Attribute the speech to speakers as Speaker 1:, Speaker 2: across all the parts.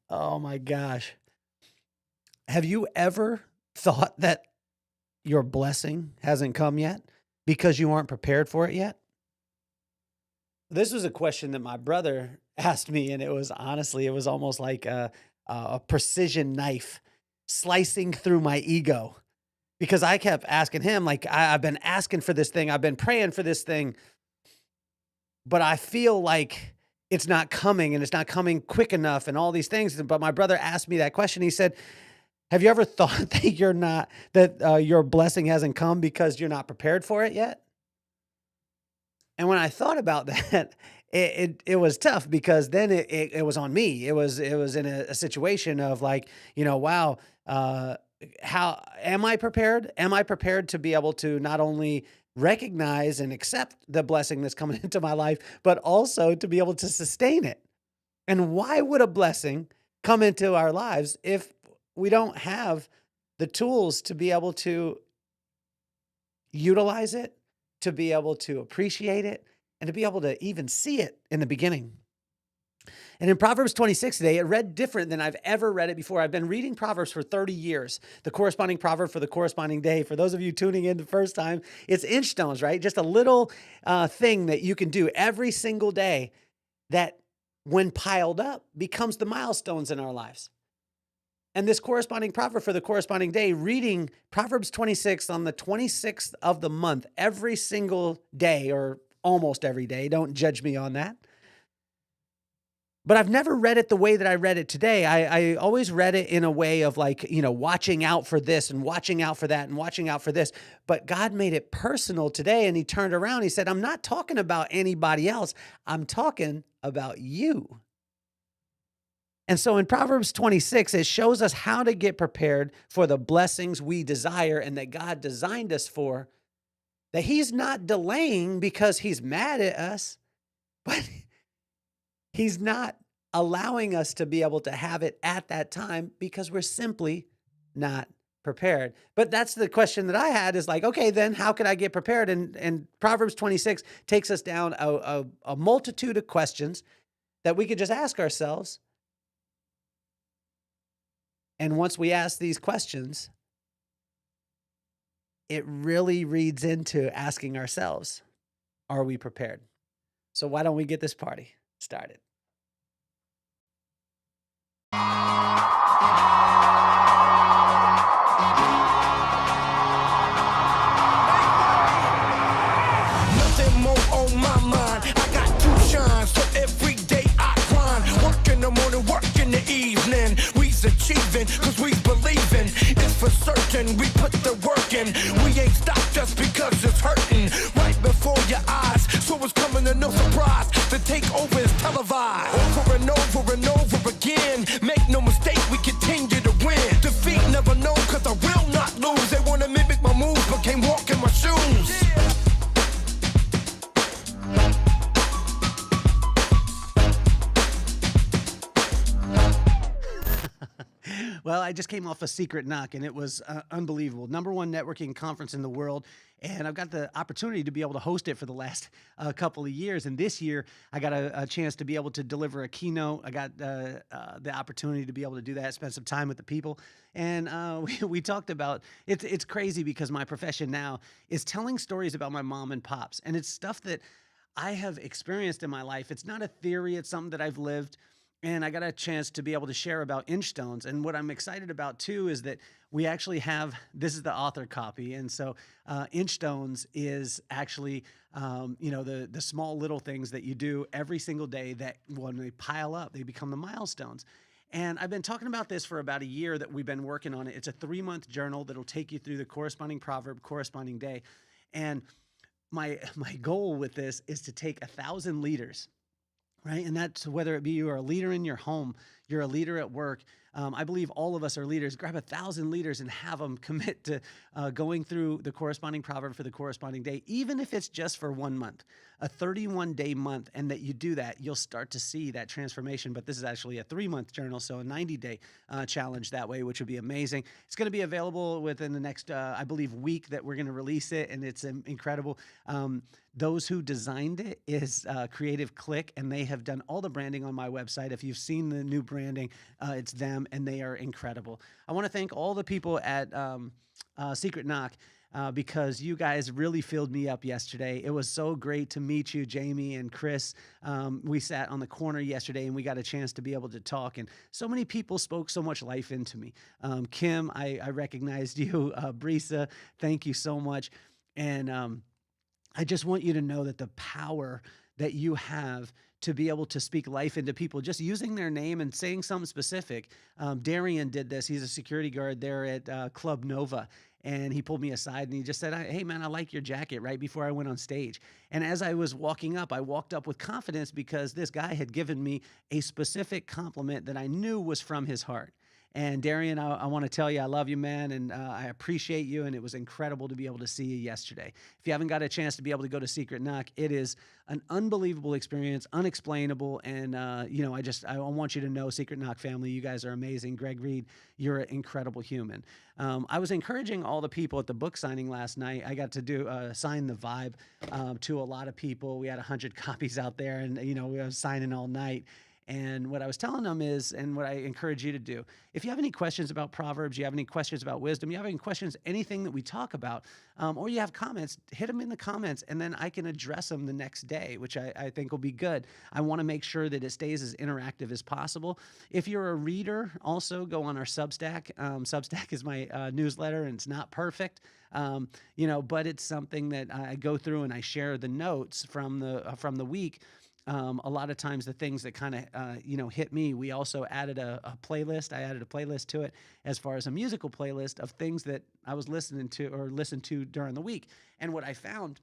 Speaker 1: Oh my gosh. Have you ever thought that your blessing hasn't come yet because you aren't prepared for it yet? This was a question that my brother asked me, and it was honestly, it was almost like a precision knife slicing through my ego because I kept asking him, like, I've been asking for this thing, I've been praying for this thing, but I feel like it's not coming and it's not coming quick enough and all these things. But my brother asked me that question. He said, have you ever thought that your blessing hasn't come because you're not prepared for it yet? And when I thought about that, it was tough because then it was on me. It was in a situation of like, wow, how am I prepared? Am I prepared to be able to not only recognize and accept the blessing that's coming into my life, but also to be able to sustain it? And why would a blessing come into our lives if we don't have the tools to be able to utilize it, to be able to appreciate it, and to be able to even see it in the beginning? And in Proverbs 26 today, it read different than I've ever read it before. I've been reading Proverbs for 30 years, the corresponding proverb for the corresponding day. For those of you tuning in the first time, it's Inchstones, right? Just a little thing that you can do every single day that, when piled up, becomes the milestones in our lives. And this corresponding proverb for the corresponding day, reading Proverbs 26 on the 26th of the month, every single day or almost every day. Don't judge me on that. But I've never read it the way that I read it today. I always read it in a way of like, watching out for this and watching out for that and watching out for this. But God made it personal today, and he turned around. He said, I'm not talking about anybody else. I'm talking about you. And so in Proverbs 26, it shows us how to get prepared for the blessings we desire and that God designed us for, that he's not delaying because he's mad at us, but he's not allowing us to be able to have it at that time because we're simply not prepared. But that's the question that I had, is like, okay, then how can I get prepared? And Proverbs 26 takes us down a multitude of questions that we could just ask ourselves. And once we ask these questions, it really reads into asking ourselves, are we prepared? So why don't we get this party started?
Speaker 2: Nothing more on my mind. I got two shines, so every day I grind. Work in the morning, work in the evening. We's achieving, cause we believing. It's for certain, we put the work in. We ain't stopped just because it's hurting. Right before your eyes, so it's coming to no surprise. The takeover is televised. Over and over again. Make no mistake, we continue to win. Defeat never known, cause I will not lose. They wanna mimic my moves, but can't walk in my shoes.
Speaker 1: Well, I just came off a secret knock, and it was unbelievable. Number one networking conference in the world. And I've got the opportunity to be able to host it for the last couple of years. And this year, I got a chance to be able to deliver a keynote. I got the opportunity to be able to do that, spend some time with the people. And we talked about, it's crazy because my profession now is telling stories about my mom and pops. And it's stuff that I have experienced in my life. It's not a theory, it's something that I've lived. And I got a chance to be able to share about Inchstones. And what I'm excited about too is that we actually have, this is the author copy. And so Inchstones is actually, the small little things that you do every single day that when they pile up, they become the milestones. And I've been talking about this for about a year that we've been working on it. It's a 3-month journal that'll take you through the corresponding proverb, corresponding day. And my goal with this is to take 1,000 leaders, right? And that's whether it be you're a leader in your home, you're a leader at work, I believe all of us are leaders. Grab 1,000 leaders and have them commit to going through the corresponding proverb for the corresponding day, even if it's just for 1 month, a 31-day month, and that you do that, you'll start to see that transformation. But this is actually a 3-month journal, so a 90-day challenge that way, which would be amazing. It's going to be available within the next, I believe, week that we're going to release it, and it's incredible. Those who designed it is Creative Click, and they have done all the branding on my website. If you've seen the new branding, it's them, and they are incredible. I want to thank all the people at Secret Knock, because you guys really filled me up yesterday. It was so great to meet you, Jamie and Chris. We sat on the corner yesterday and we got a chance to be able to talk, and so many people spoke so much life into me. Kim, I recognized you. Brisa, thank you so much. And I just want you to know that the power that you have to be able to speak life into people, just using their name and saying something specific. Darian did this. He's a security guard there at Club Nova. And he pulled me aside and he just said, hey, man, I like your jacket, right before I went on stage. And as I was walking up, I walked up with confidence because this guy had given me a specific compliment that I knew was from his heart. And Darian, I want to tell you, I love you, man, and I appreciate you, and it was incredible to be able to see you yesterday. If you haven't got a chance to be able to go to Secret Knock, it is an unbelievable experience, unexplainable, and I want you to know, Secret Knock family, you guys are amazing. Greg Reed, you're an incredible human. I was encouraging all the people at the book signing last night. I got to do sign the vibe to a lot of people. We had 100 copies out there, and we were signing all night. And what I was telling them is, and what I encourage you to do, if you have any questions about Proverbs, you have any questions about wisdom, you have any questions, anything that we talk about, or you have comments, hit them in the comments, and then I can address them the next day, which I think will be good. I want to make sure that it stays as interactive as possible. If you're a reader, also go on our Substack. Substack is my newsletter, and it's not perfect, but it's something that I go through and I share the notes from the week. A lot of times the things that kind of, hit me, we also added a playlist. I added a playlist to it as far as a musical playlist of things that I was listening to or listened to during the week. And what I found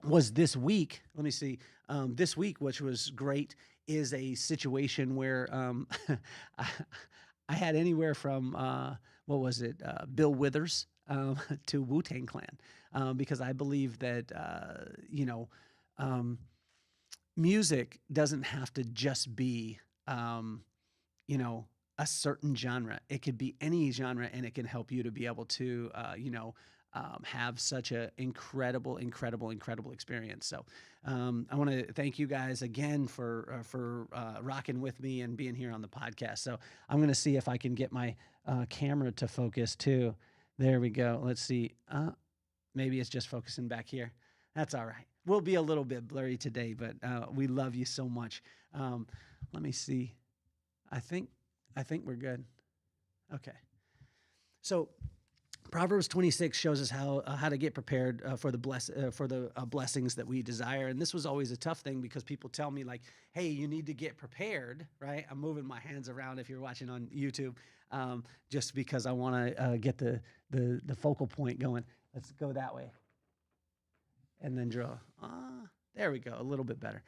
Speaker 1: was this week, this week, which was great, is a situation where I had anywhere from, Bill Withers to Wu-Tang Clan, because I believe that, music doesn't have to just be, a certain genre. It could be any genre, and it can help you to be able to, have such an incredible experience. So I want to thank you guys again for rocking with me and being here on the podcast. So I'm going to see if I can get my camera to focus too. There we go. Let's see. Maybe it's just focusing back here. That's all right. We'll be a little bit blurry today, but we love you so much. Let me see. I think we're good. Okay. So Proverbs 26 shows us how to get prepared for the blessings that we desire. And this was always a tough thing because people tell me like, hey, you need to get prepared, right? I'm moving my hands around if you're watching on YouTube, just because I want to get the focal point going. Let's go that way. And then draw. There we go. A little bit better.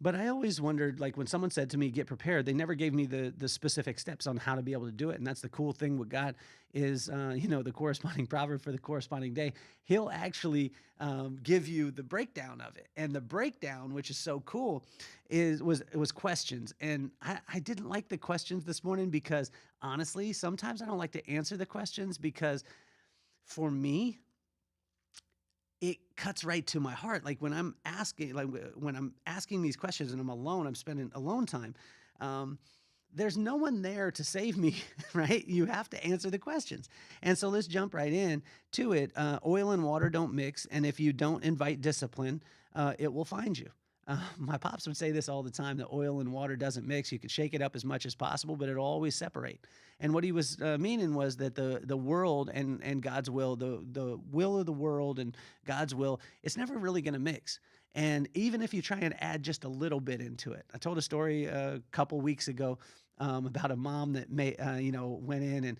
Speaker 1: But I always wondered, like when someone said to me, get prepared, they never gave me the specific steps on how to be able to do it. And that's the cool thing with God is, the corresponding proverb for the corresponding day. He'll actually give you the breakdown of it. And the breakdown, which is so cool, was questions. And I didn't like the questions this morning because honestly, sometimes I don't like to answer the questions because for me, it cuts right to my heart. Like when I'm asking these questions and I'm alone, I'm spending alone time. There's no one there to save me, right? You have to answer the questions. And so let's jump right in to it. Oil and water don't mix. And if you don't invite discipline, it will find you. My pops would say this all the time, that oil and water doesn't mix. You can shake it up as much as possible, but it'll always separate. And what he was meaning was that the world and God's will, the will of the world and God's will, it's never really going to mix. And even if you try and add just a little bit into it. I told a story a couple weeks ago about a mom that went in and,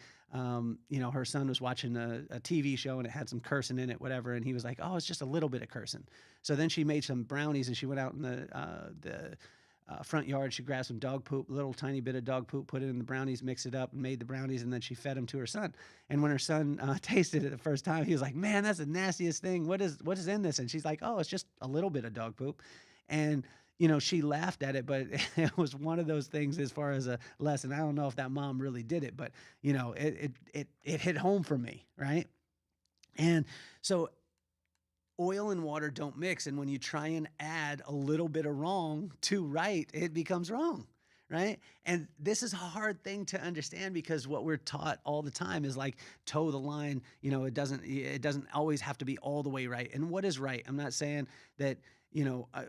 Speaker 1: her son was watching a TV show and it had some cursing in it, whatever. And he was like, oh, it's just a little bit of cursing. So then she made some brownies and she went out in the front yard. She grabbed some dog poop, little tiny bit of dog poop, put it in the brownies, mixed it up, and made the brownies, and then she fed them to her son. And when her son tasted it the first time, he was like, "Man, that's the nastiest thing. What is in this?" And she's like, "Oh, it's just a little bit of dog poop." And she laughed at it, but it was one of those things as far as a lesson. I don't know if that mom really did it, but it hit home for me, right? And so oil and water don't mix. And when you try and add a little bit of wrong to right, it becomes wrong. Right. And this is a hard thing to understand because what we're taught all the time is like toe the line. It doesn't always have to be all the way right. And what is right? I'm not saying that,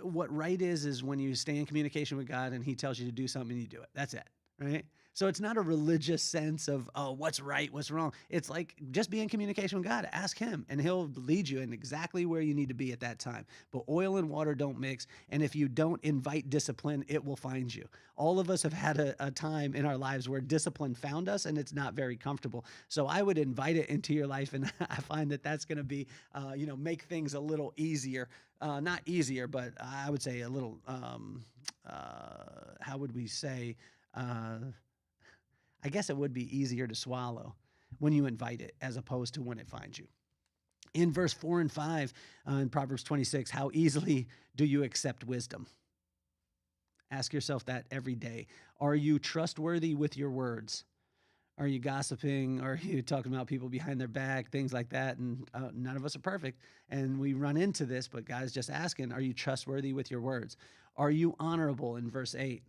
Speaker 1: what right is when you stay in communication with God and he tells you to do something and you do it. That's it. Right. So it's not a religious sense of, oh, what's right, what's wrong. It's like just be in communication with God. Ask him and he'll lead you in exactly where you need to be at that time. But oil and water don't mix. And if you don't invite discipline, it will find you. All of us have had a time in our lives where discipline found us and it's not very comfortable. So I would invite it into your life. And I find that that's going to be, make things a little easier. Not easier, but I would say a little, how would we say, I guess it would be easier to swallow when you invite it as opposed to when it finds you. In verse 4 and 5 in Proverbs 26, how easily do you accept wisdom? Ask yourself that every day. Are you trustworthy with your words? Are you gossiping? Are you talking about people behind their back? Things like that. And none of us are perfect. And we run into this, but God's just asking, are you trustworthy with your words? Are you honorable in verse 8?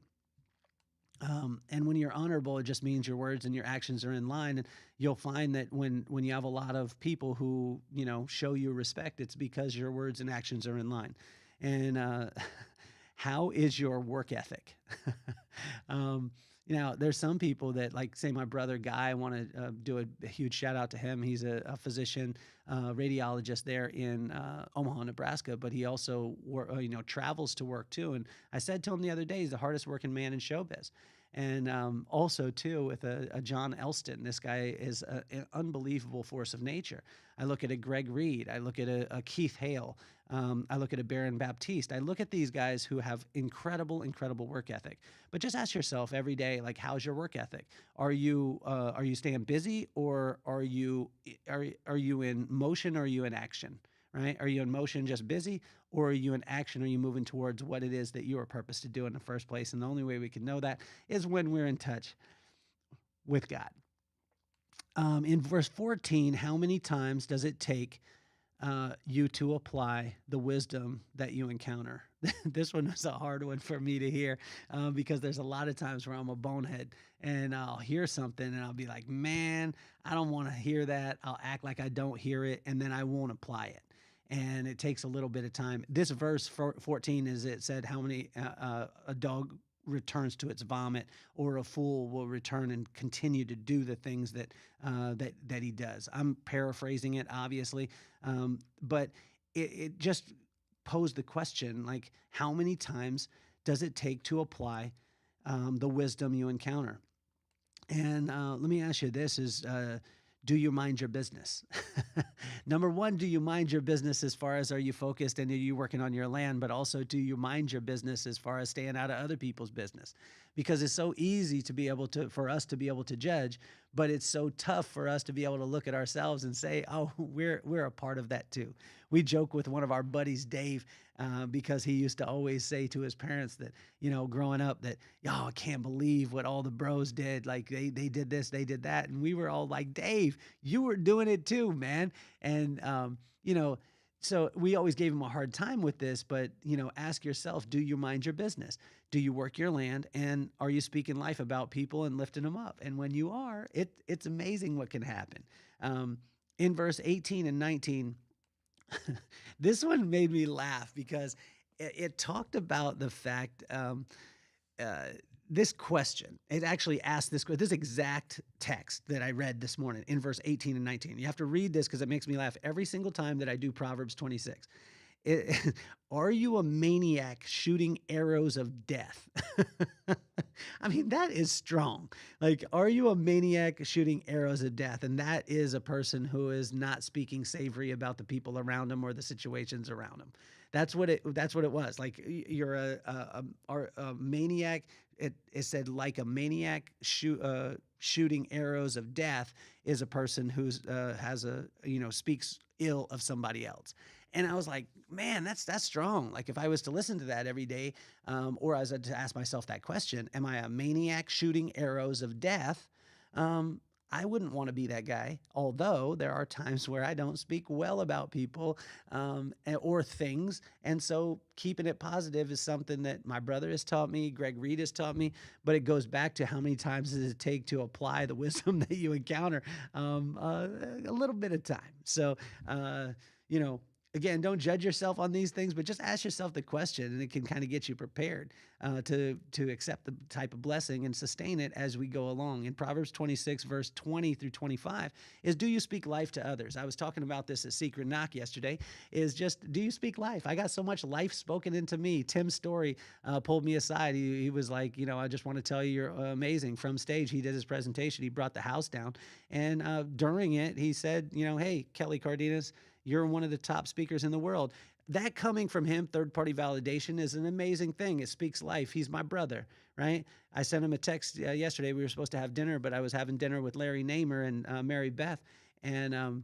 Speaker 1: And when you're honorable, it just means your words and your actions are in line. And you'll find that when you have a lot of people who, show you respect, it's because your words and actions are in line. And how is your work ethic? There's some people that, like, say, my brother Guy, I want to do a huge shout out to him. He's a physician, radiologist there in Omaha, Nebraska, but he also travels to work too. And I said to him the other day, he's the hardest working man in showbiz. And also, too, with a John Elston, this guy is an unbelievable force of nature. I look at a Greg Reed. I look at a Keith Hale. I look at a Baron Baptiste. I look at these guys who have incredible, incredible work ethic. But just ask yourself every day, like, how's your work ethic? Are you staying busy, or are you in motion, or are you in action? Right? Are you in motion, just busy, or are you in action? Are you moving towards what it is that you were purposed to do in the first place? And the only way we can know that is when we're in touch with God. In verse 14, how many times does it take you to apply the wisdom that you encounter? This one was a hard one for me to hear because there's a lot of times where I'm a bonehead and I'll hear something and I'll be like, man, I don't want to hear that. I'll act like I don't hear it, and then I won't apply it. And it takes a little bit of time. This verse 14 is, it said, how many a dog returns to its vomit, or a fool will return and continue to do the things that he does. I'm paraphrasing it, obviously, but it just posed the question, like, how many times does it take to apply the wisdom you encounter? And let me ask you this: do you mind your business? Number one, do you mind your business as far as, are you focused and are you working on your land? But also, do you mind your business as far as staying out of other people's business? Because it's so easy for us to be able to judge, but it's so tough for us to be able to look at ourselves and say, oh, we're a part of that too. We joke with one of our buddies, Dave, because he used to always say to his parents that, growing up, that, I can't believe what all the bros did. Like they did this, they did that. And we were all like, Dave, you were doing it too, man. And, so we always gave him a hard time with this, but, ask yourself, do you mind your business? Do you work your land? And are you speaking life about people and lifting them up? And when you are, it's amazing what can happen. In verse 18 and 19, this one made me laugh because it talked about the fact, this question, it actually asked this exact text that I read this morning in verse 18 and 19. You have to read this because it makes me laugh every single time that I do Proverbs 26. Are you a maniac shooting arrows of death? I mean, that is strong. Like, are you a maniac shooting arrows of death? And that is a person who is not speaking savory about the people around them or the situations around them. That's what it was. Like you're a maniac. It said like a maniac shooting arrows of death is a person who's has a speaks ill of somebody else. And I was like, man, that's strong. Like if I was to listen to that every day, or as to ask myself that question, am I a maniac shooting arrows of death? I wouldn't want to be that guy, although there are times where I don't speak well about people or things. And so keeping it positive is something that my brother has taught me, Greg Reed has taught me, but it goes back to how many times does it take to apply the wisdom that you encounter? A little bit of time. So, again, don't judge yourself on these things, but just ask yourself the question, and it can kind of get you prepared to accept the type of blessing and sustain it as we go along. In Proverbs 26, verse 20 through 25 is, do you speak life to others? I was talking about this at Secret Knock yesterday, is just, do you speak life? I got so much life spoken into me. Tim Story pulled me aside. He was like, I just want to tell you you're amazing. From stage, he did his presentation. He brought the house down. And during it, he said, hey, Kelly Cardenas, you're one of the top speakers in the world. That coming from him, third-party validation, is an amazing thing. It speaks life. He's my brother, right? I sent him a text yesterday. We were supposed to have dinner, but I was having dinner with Larry Namer and Mary Beth. And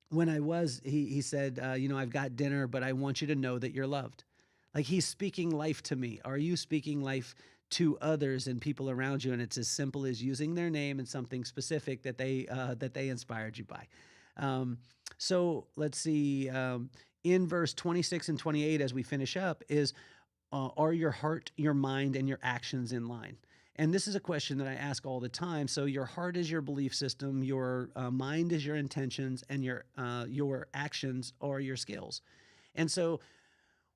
Speaker 1: when I was, he said, I've got dinner, but I want you to know that you're loved. Like he's speaking life to me. Are you speaking life to others and people around you? And it's as simple as using their name and something specific that they inspired you by. So let's see, in verse 26 and 28, as we finish up, is, are your heart, your mind, and your actions in line? And this is a question that I ask all the time. So your heart is your belief system, your mind is your intentions, and your actions are your skills. And so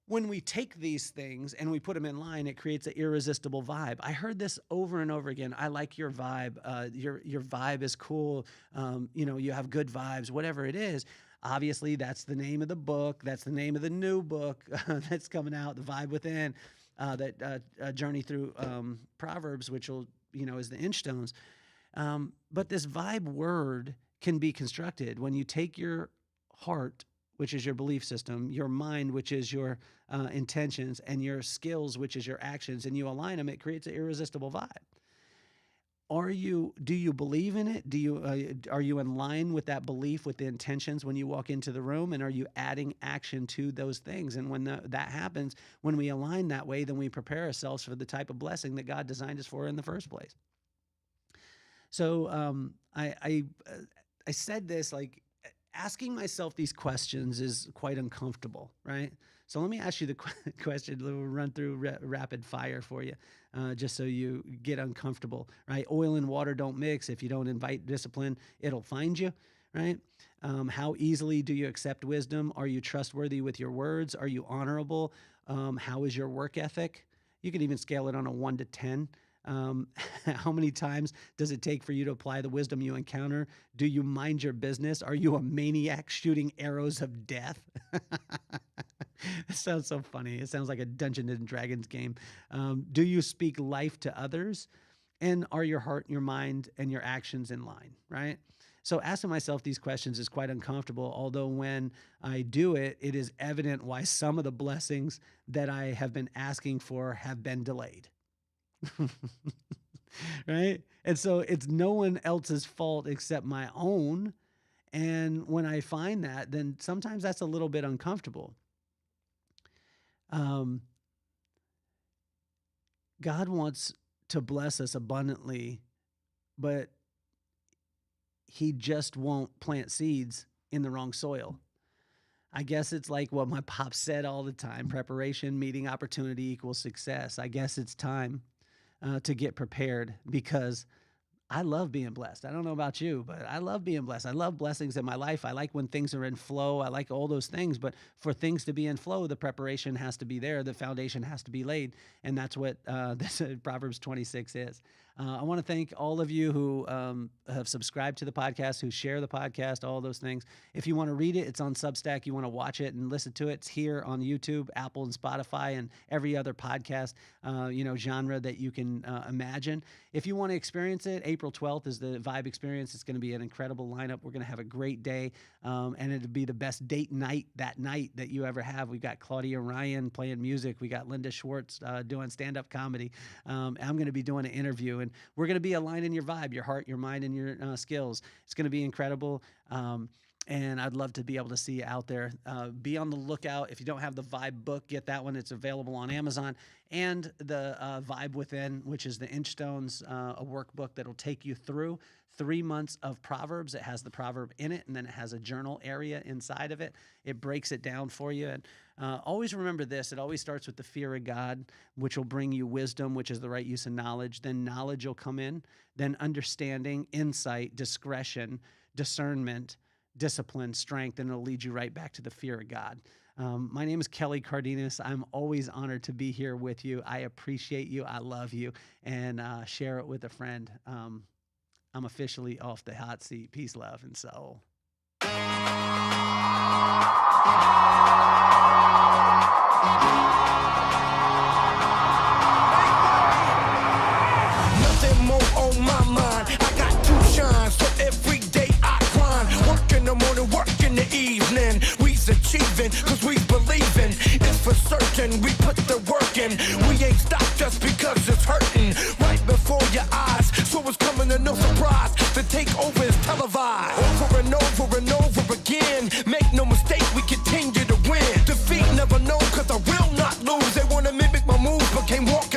Speaker 1: when we take these things and we put them in line, it creates an irresistible vibe. I heard this over and over again. I like your vibe. Your vibe is cool. You have good vibes, whatever it is. Obviously, that's the name of the book. That's the name of the new book that's coming out, The Vibe Within, that journey through Proverbs, which will, is the Inchstones. But this vibe word can be constructed when you take your heart, which is your belief system, your mind, which is your intentions, and your skills, which is your actions, and you align them, it creates an irresistible vibe. Do you believe in it? Are you in line with that belief, with the intentions when you walk into the room? And are you adding action to those things? And when that happens, when we align that way, then we prepare ourselves for the type of blessing that God designed us for in the first place. So I said this, like, asking myself these questions is quite uncomfortable, right? So let me ask you the question. We'll run through rapid fire for you, just so you get uncomfortable, right? Oil and water don't mix. If you don't invite discipline, it'll find you, right? How easily do you accept wisdom? Are you trustworthy with your words? Are you honorable? How is your work ethic? You can even scale it on a 1 to 10. How many times does it take for you to apply the wisdom you encounter? Do you mind your business? Are you a maniac shooting arrows of death? It sounds so funny. It sounds like a Dungeons and Dragons game. Do you speak life to others? And are your heart, your mind, and your actions in line, right? So asking myself these questions is quite uncomfortable, although when I do it, it is evident why some of the blessings that I have been asking for have been delayed. Right? And so it's no one else's fault except my own. And when I find that, then sometimes that's a little bit uncomfortable. God wants to bless us abundantly, but he just won't plant seeds in the wrong soil. I guess it's like what my pop said all the time: preparation, meeting opportunity equals success. I guess it's time to get prepared, because I love being blessed. I don't know about you, but I love being blessed. I love blessings in my life. I like when things are in flow. I like all those things. But for things to be in flow, the preparation has to be there. The foundation has to be laid. And that's what this Proverbs 26 is. I want to thank all of you who have subscribed to the podcast, who share the podcast, all those things. If you want to read it, it's on Substack. You want to watch it and listen to it, it's here on YouTube, Apple, and Spotify, and every other podcast genre that you can imagine. If you want to experience it, April 12th is the Vibe Experience. It's going to be an incredible lineup. We're going to have a great day, and it'll be the best date night that you ever have. We've got Claudia Ryan playing music. We got Linda Schwartz doing stand-up comedy. I'm going to be doing an interview, and we're going to be aligning your vibe, your heart, your mind, and your skills. It's going to be incredible. And I'd love to be able to see you out there. Be on the lookout. If you don't have the Vibe book, get that one. It's available on Amazon. And the Vibe Within, which is the Inchstones, a workbook that'll take you through 3 months of Proverbs. It has the proverb in it, and then it has a journal area inside of it. It breaks it down for you. And always remember this. It always starts with the fear of God, which will bring you wisdom, which is the right use of knowledge. Then knowledge will come in. Then understanding, insight, discretion, discernment, discipline, strength, and it'll lead you right back to the fear of God. My name is Kelly Cardenas. I'm always honored to be here with you. I appreciate you. I love you. And share it with a friend. I'm officially off the hot seat. Peace, love, and soul.
Speaker 2: Nothing more on my mind. I got to shine, so every day I grind. Work in the morning, work in the evening. We's achieving, cause we believing. It's for certain, we put the work in. We ain't stopped just because it's hurting. Right before your eyes, so it's coming to no surprise. The takeover is televised. Over and over and over again. Make no mistake, we continue to win. Defeat never known, cause I will not lose. They wanna mimic my moves, but can't walk